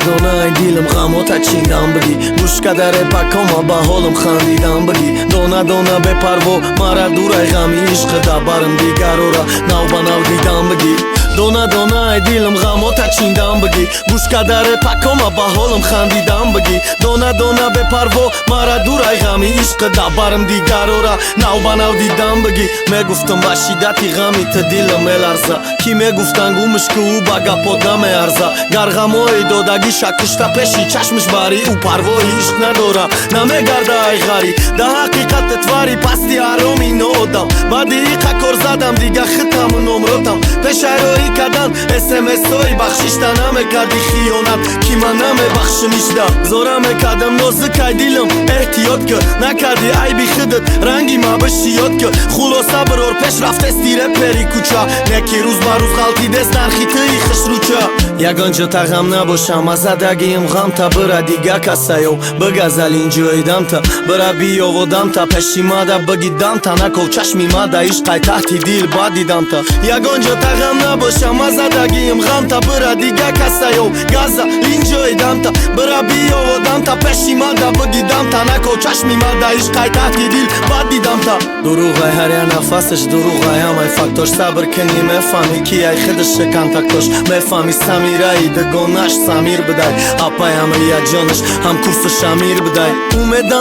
Դոնա այն դիլմ խամոտ աչինդան բգի Բուշկադարե պակոմա բահոլմ խանդիդան բգի Դոնա բեպարվո մարադուր այղամի իշխը դաբարմ դիգարորա Նավբանավ դիդան բգի Դոնա այն դիլմ խամոտ աչինդան բգի Բուշկադարե պակոմա բահոլմ խանդիդան բգի Դոնա բեպարվո մարադուր այղամի իշխը դաբարմ դիգարորա Նավբանավ դիդան բգի Մեգուֆտն բաշի դատի ғամի տ դիլմ էլ արզա Ki me guftangu mshku u baga poda me arza Gargamoj do da gisha kushta peshi Qashmish bari u parvoj isht në dora Na me garda aj gari Da hakikat të tvari pasti aromi në odam Badi i ka korzadam diga khëtam në mrotam Peshajro i ka dan SMS-oj Bakhshishta na me ka di khionat Kima na me bakhshënishda Zora me ka dëm nozë kaj dilëm Ehtiyot kë Na ka di ajbi khëdët Rangi ma bëshiot kë Khulo sabër or pesh raftes tire peri kuqa Neki ruz Baruz galti destan khitı i khshruqa Ja gëngjë ta gam në bosham Azadagi im gam ta bëra diga kasajo Bëga zalin gjëj dam ta Bëra bio vodam ta Peshima da bëgi dam ta Na kov qashmi ma da ish kaj tahti dil badi dam ta Ja gëngjë ta gam në bosham Azadagi im gam ta bëra diga kasajo Gaza lin gjëj dam ta Bëra bio vodam ta Peshima da bëgi dam ta Na kov qashmi ma da ish kaj tahti dil badi dam ta Duruga herja nafasësh Duruga jam aj faktor sabër këni me fami Ki aj khedëshë kanë taktosh Me fami Samira i dëgonash Samir bëdaj Apa jam rria gjënësh Ham kursë Shamir bëdaj Umed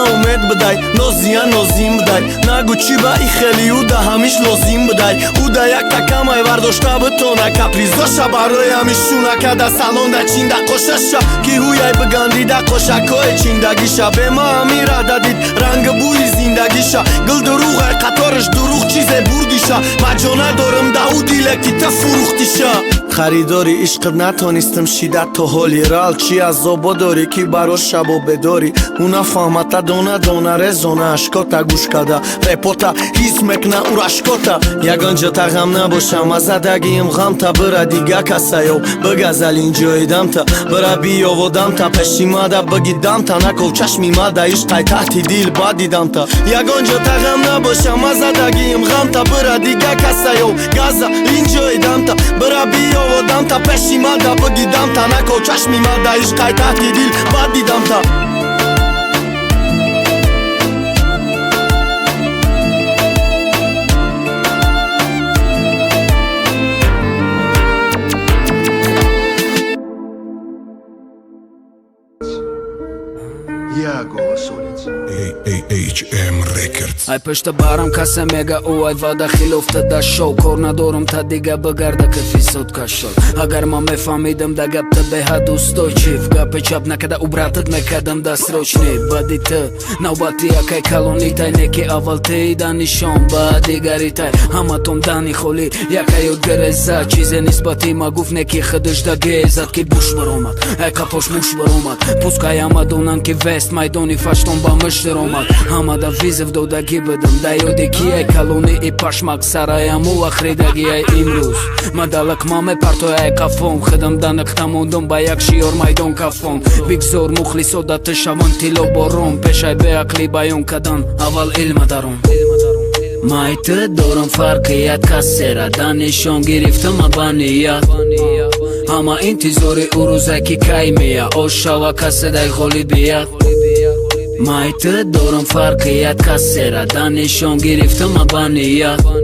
bëdaj Nozia nozim bëdaj Nagu qyba i kheli u da hamish lozim bëdaj U da jak ta kama e vardo shtabë tona Ka prizosha barë jam i shuna Ka da salon da qinda koshasha Ki hujaj bëgandi da kosha ko e qinda gisha Bema amira da dit rangë buri zinda gisha Gëldëruga e katorësh duruq qize burdisha Ma gjona dorëm da u dilekti të furuxtisha Kharidori ishqët natonistëm shida të holi Ral qia zobodori ki baro shabo bedori Una famata dona rezona Shkota gushkada repota hizmekna ura shkota Ja gëngjë ta gam në bosham Azadagi im gam ta bëra diga kasajo Bëga zalin gjëj dam ta Bëra bio vodam ta Peshima da bëgi dam ta Na kov qashmi ma da ish kaj tahti dil badi dam ta Ja gëngjë ta gam në bosham Azadagi im gam ta bëra diga kasajo Gaza lin gjëj dam ta Bëra bio vodam ta Peshima da bëgi dam ta Na kov qashmi ma da ish kaj tahti dil badi dam ta Я голос улиц. HM Records. Aj pështë baram ka se mega u aj vada khilov të da show Korna dorëm ta diga bëgarda këfi sot ka shol Agar ma me famidëm da gap të beha du stoj qiv Gap e qap na kada u bratët me kadëm da sroqni Badi të na u batia kaj kalonitaj Neki aval të i da nishon Badi garitaj Hama tom dani kholi Ja ka jo gëreza Qize nis bati ma guf neki khëdësh da gezat Ki bush bëromat E ka posh mush bëromat Puska jama donan ki vest Majdoni fashton ba mështë romat Hama da vizëv do da gibëdëm Da jo di kia e kaloni i pashmak Saraja mu akhridagia e imrus Ma dalak ma me partoja e ka fon Khëdëm da në këta mundëm Bajak shior majdon ka fon Big zor mukhli soda të shavën Tilo boron Pesha e bea kliba jon kadan Aval ilma daron Majtë dorën farkë jatë kasera Da nishon giriftë ma bani jatë Hama inti zori uruzaj ki kajmeja O shava kaseda i kholi bijat Majtë dorën farkë jatë kasera Da nishon giriftë ma bani jatë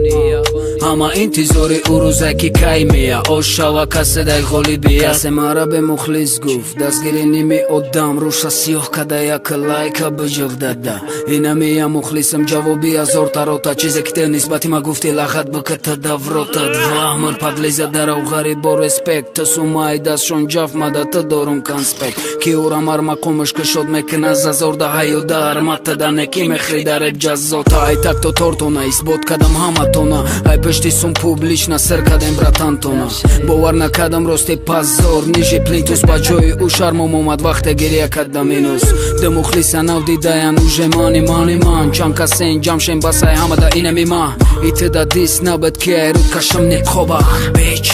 Hama inti zori uruzaj ki kajmeja O shava kaseda i kholi bijat Kase marabe mukhlis guf Da zgirinimi o dam Rusha sioh kada ja këllaj ka bëgjëv dada Ina mi ja mukhlisëm gjavobia zor tarota Qize këte nisbati ma gufti lahat bë këtë da vrota Dvamër padlizja dara u gari bo respekt Të suma i das shon gjaf ma da të dorën kan spek Ki ura mar ma komësh këshot me këna zazor Da hajo da armat të da neki me khrida rep gjazota Aj tak të tortona i sbot kadam hama tona Aj Будапешти сум публично сркадем брат Антона бовар накардам росте пазор нижи плинтус ба ҷои ӯ шармом омад вақте гирия карда минус ду мухлиса нав дидаян уже мани ман ҷам касен ҷамшен басай ҳамада инами ма итида дис набед ки айруд кашам неқоба бич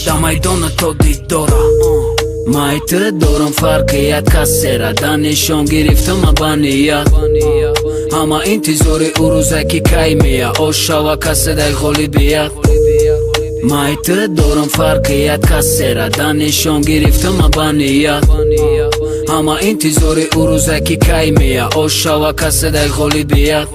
да майдона то диддора майты дорам фарқият кассера да нишон гирифтама ба ният ҳама интизори ӯ рӯзе ки кай мия ошава каседай ғолибият майты дорам фарқият кассера да нишон гирифтама ба ният ҳама интизори ӯ рӯзе ки кай мия ошава каседай ғолибият